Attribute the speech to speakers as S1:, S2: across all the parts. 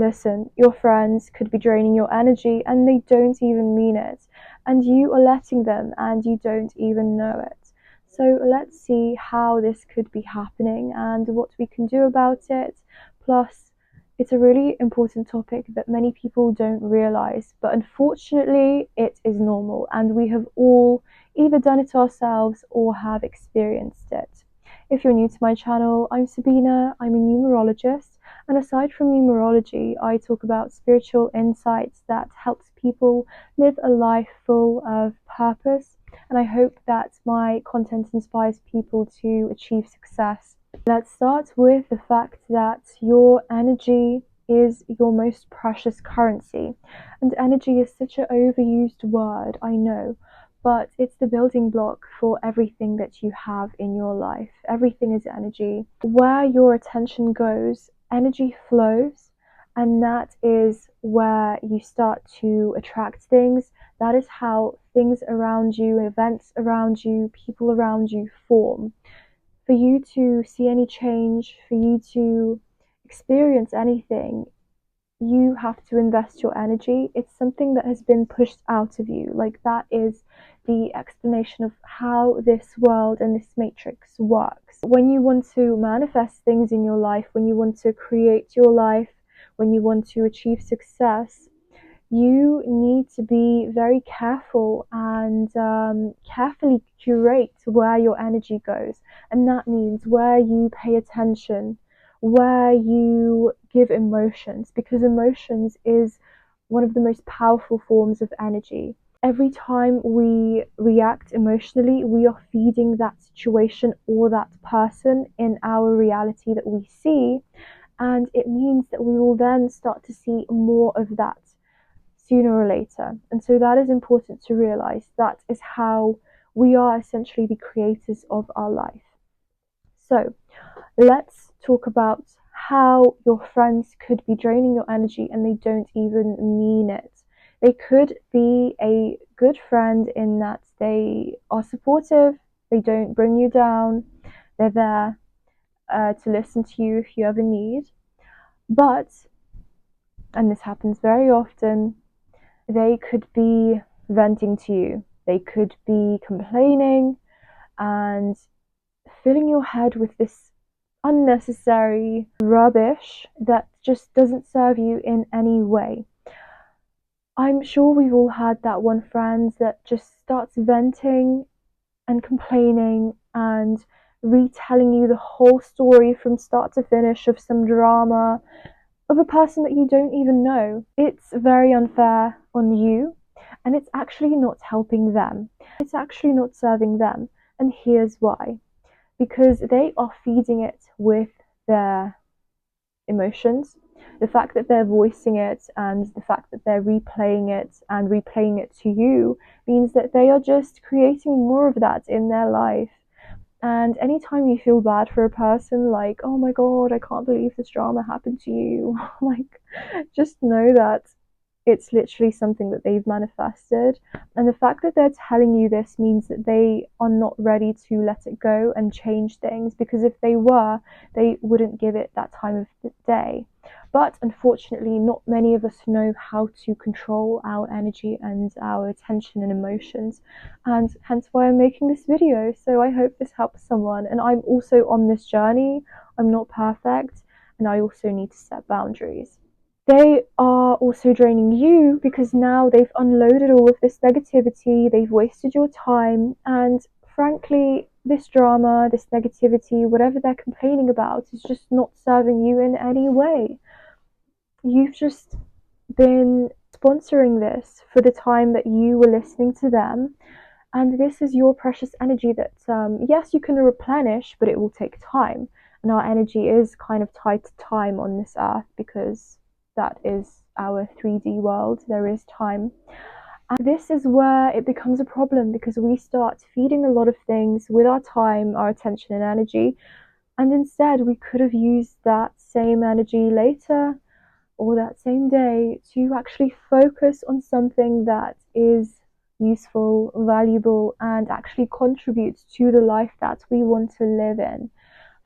S1: Listen, your friends could be draining your energy and they don't even mean it, and you are letting them and you don't even know it. So let's see how this could be happening and what we can do about it. Plus, it's a really important topic that many people don't realize, but unfortunately, it is normal, and we have all either done it ourselves or have experienced it. If you're new to my channel, I'm Sabina, I'm a numerologist, and aside from numerology, I talk about spiritual insights that helps people live a life full of purpose, and I hope that my content inspires people to achieve success. Let's start with the fact that your energy is your most precious currency. And energy is such an overused word, I know, but it's the building block for everything that you have in your life. Everything is energy. Where your attention goes, energy flows, and that is where you start to attract things. That is how things around you, events around you, people around you form. For you to see any change, for you to experience anything, you have to invest your energy. It's something that has been pushed out of you. Like, that is the explanation of how this world and this matrix works. When you want to manifest things in your life, when you want to create your life, when you want to achieve success, you need to be very careful and carefully curate where your energy goes. And that means where you pay attention, where you give emotions, because emotions is one of the most powerful forms of energy. Every time we react emotionally, we are feeding that situation or that person in our reality that we see, and it means that we will then start to see more of that sooner or later. And so that is important to realize. That is how we are essentially the creators of our life. So let's talk about how your friends could be draining your energy and they don't even mean it. They could be a good friend in that they are supportive, they don't bring you down, they're there to listen to you if you ever need. But, and this happens very often, they could be venting to you. They could be complaining and filling your head with this unnecessary rubbish that just doesn't serve you in any way. I'm sure we've all had that one friend that just starts venting and complaining and retelling you the whole story from start to finish of some drama of a person that you don't even know. It's very unfair on you, and it's actually not helping them. It's actually not serving them. And here's why. Because they are feeding it with their emotions. The fact that they're voicing it and the fact that they're replaying it to you means that they are just creating more of that in their life. And anytime you feel bad for a person, like, oh my god, I can't believe this drama happened to you, like, just know that it's literally something that they've manifested. And the fact that they're telling you this means that they are not ready to let it go and change things, because if they were, they wouldn't give it that time of the day. But unfortunately, not many of us know how to control our energy and our attention and emotions, and hence why I'm making this video. So I hope this helps someone. And I'm also on this journey. I'm not perfect, and I also need to set boundaries. They are also draining you because now they've unloaded all of this negativity, they've wasted your time, and frankly, this drama, this negativity, whatever they're complaining about, is just not serving you in any way. You've just been sponsoring this for the time that you were listening to them, and this is your precious energy that, yes, you can replenish, but it will take time. And our energy is kind of tied to time on this earth because that is our 3D world. There is time. And this is where it becomes a problem, because we start feeding a lot of things with our time, our attention and energy, and instead we could have used that same energy later or that same day to actually focus on something that is useful, valuable, and actually contributes to the life that we want to live in.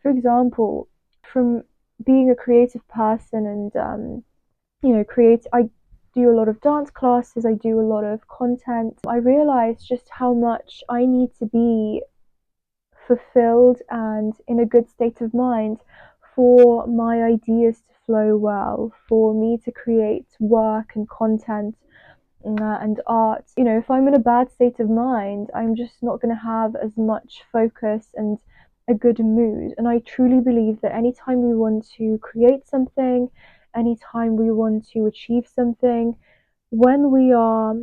S1: For example, from being a creative person and create. I do a lot of dance classes, I do a lot of content. I realize just how much I need to be fulfilled and in a good state of mind for my ideas to flow well, for me to create work and content and art. If I'm in a bad state of mind, I'm just not going to have as much focus and a good mood. And I truly believe that anytime we want to create something, anytime we want to achieve something, when we are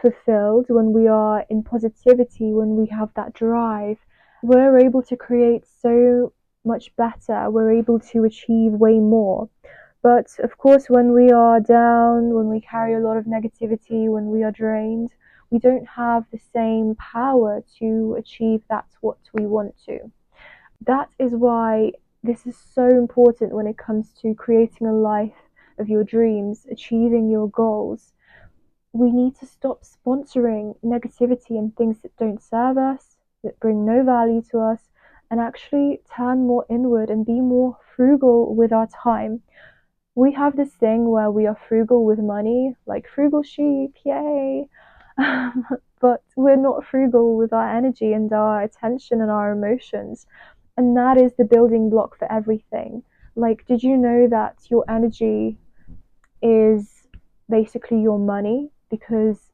S1: fulfilled, when we are in positivity, when we have that drive, we're able to create so much better, we're able to achieve way more. But of course, when we are down, when we carry a lot of negativity, when we are drained, we don't have the same power to achieve that's what we want to. That is why this is so important when it comes to creating a life of your dreams, achieving your goals. We need to stop sponsoring negativity and things that don't serve us, that bring no value to us, and actually turn more inward and be more frugal with our time. We have this thing where we are frugal with money, like frugal chic, yay! But we're not frugal with our energy and our attention and our emotions. And that is the building block for everything. Like, did you know that your energy is basically your money? Because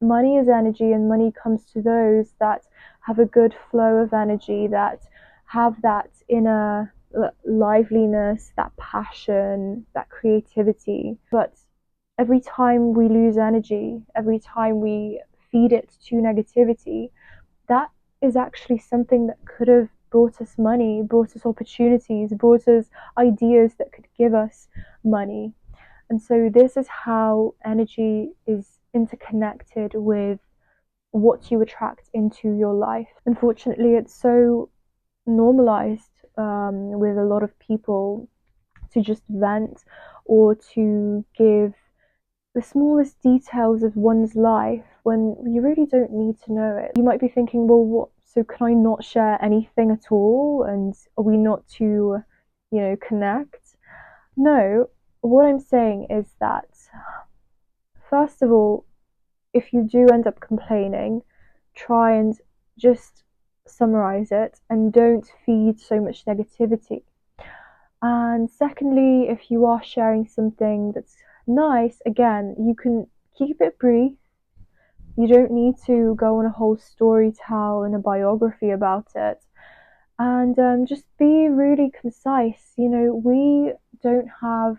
S1: money is energy, and money comes to those that have a good flow of energy, that have that inner liveliness, that passion, that creativity. But every time we lose energy, every time we feed it to negativity, that is actually something that could have brought us money, brought us opportunities, brought us ideas that could give us money. And so this is how energy is interconnected with what you attract into your life. Unfortunately, it's so normalized with a lot of people to just vent or to give the smallest details of one's life when you really don't need to know it. You might be thinking, well, what? So can I not share anything at all? And are we not to, connect? No, what I'm saying is that, first of all, if you do end up complaining, try and just summarize it and don't feed so much negativity. And secondly, if you are sharing something that's nice, again, you can keep it brief. You don't need to go on a whole story tell and a biography about it. And just be really concise. We don't have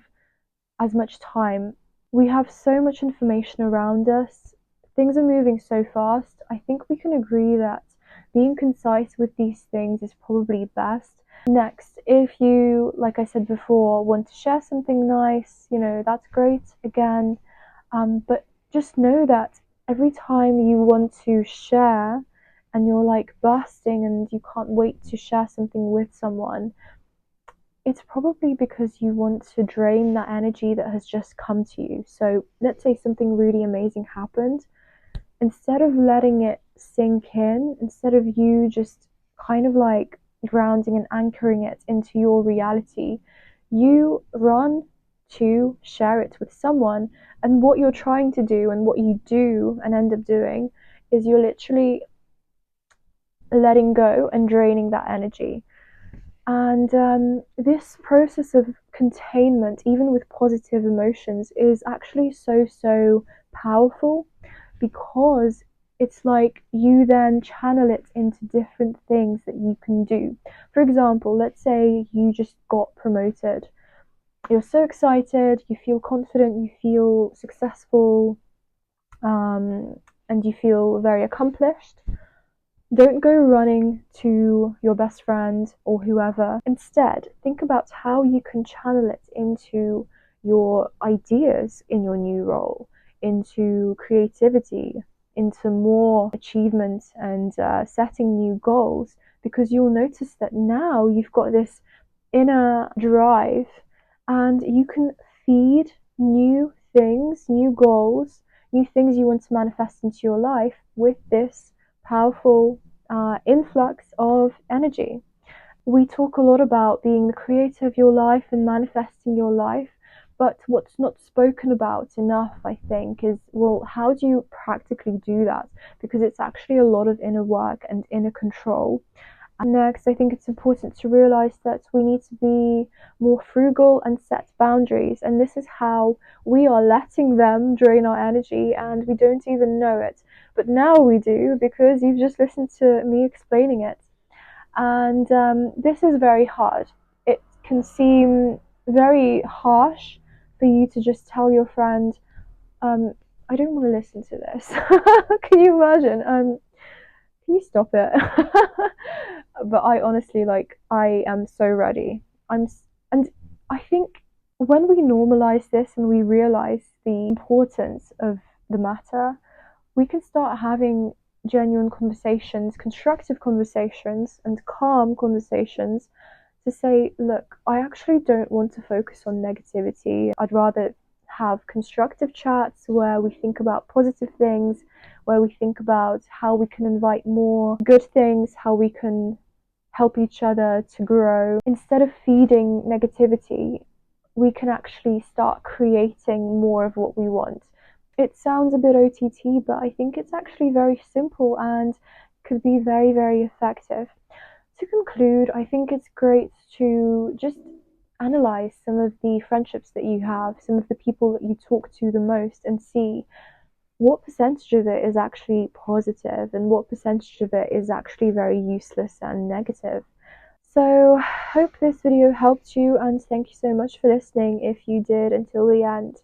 S1: as much time. We have so much information around us. Things are moving so fast. I think we can agree that being concise with these things is probably best. Next, if you, like I said before, want to share something nice, that's great again. But just know that every time you want to share and you're like bursting and you can't wait to share something with someone, it's probably because you want to drain that energy that has just come to you. So let's say something really amazing happened. Instead of letting it sink in, instead of you just kind of like grounding and anchoring it into your reality, you run to share it with someone. And what you're trying to do and what you do and end up doing is you're literally letting go and draining that energy. And this process of containment, even with positive emotions, is actually so, so powerful, because it's like you then channel it into different things that you can do. For example, let's say you just got promoted. You're so excited, you feel confident, you feel successful, and you feel very accomplished. Don't go running to your best friend or whoever. Instead, think about how you can channel it into your ideas in your new role, into creativity, into more achievement and setting new goals, because you'll notice that now you've got this inner drive and you can feed new things, new goals, new things you want to manifest into your life with this powerful influx of energy. We talk a lot about being the creator of your life and manifesting your life, But what's not spoken about enough, I think, is, well, how do you practically do that? Because it's actually a lot of inner work and inner control. And next, I think it's important to realize that we need to be more frugal and set boundaries. And this is how we are letting them drain our energy and we don't even know it. But now we do, because you've just listened to me explaining it. And this is very hard. It can seem very harsh for you to just tell your friend, I don't want to listen to this. Can you imagine? Can you stop it? But I honestly, like, I am so ready. And I think when we normalize this and we realize the importance of the matter, we can start having genuine conversations, constructive conversations, and calm conversations to say, look, I actually don't want to focus on negativity. I'd rather have constructive chats where we think about positive things, where we think about how we can invite more good things, how we can help each other to grow. Instead of feeding negativity, we can actually start creating more of what we want. It sounds a bit OTT, but I think it's actually very simple and could be very, very effective. To conclude, I think it's great to just analyze some of the friendships that you have, some of the people that you talk to the most, and see what percentage of it is actually positive and what percentage of it is actually very useless and negative. So, hope this video helped you, and thank you so much for listening if you did until the end.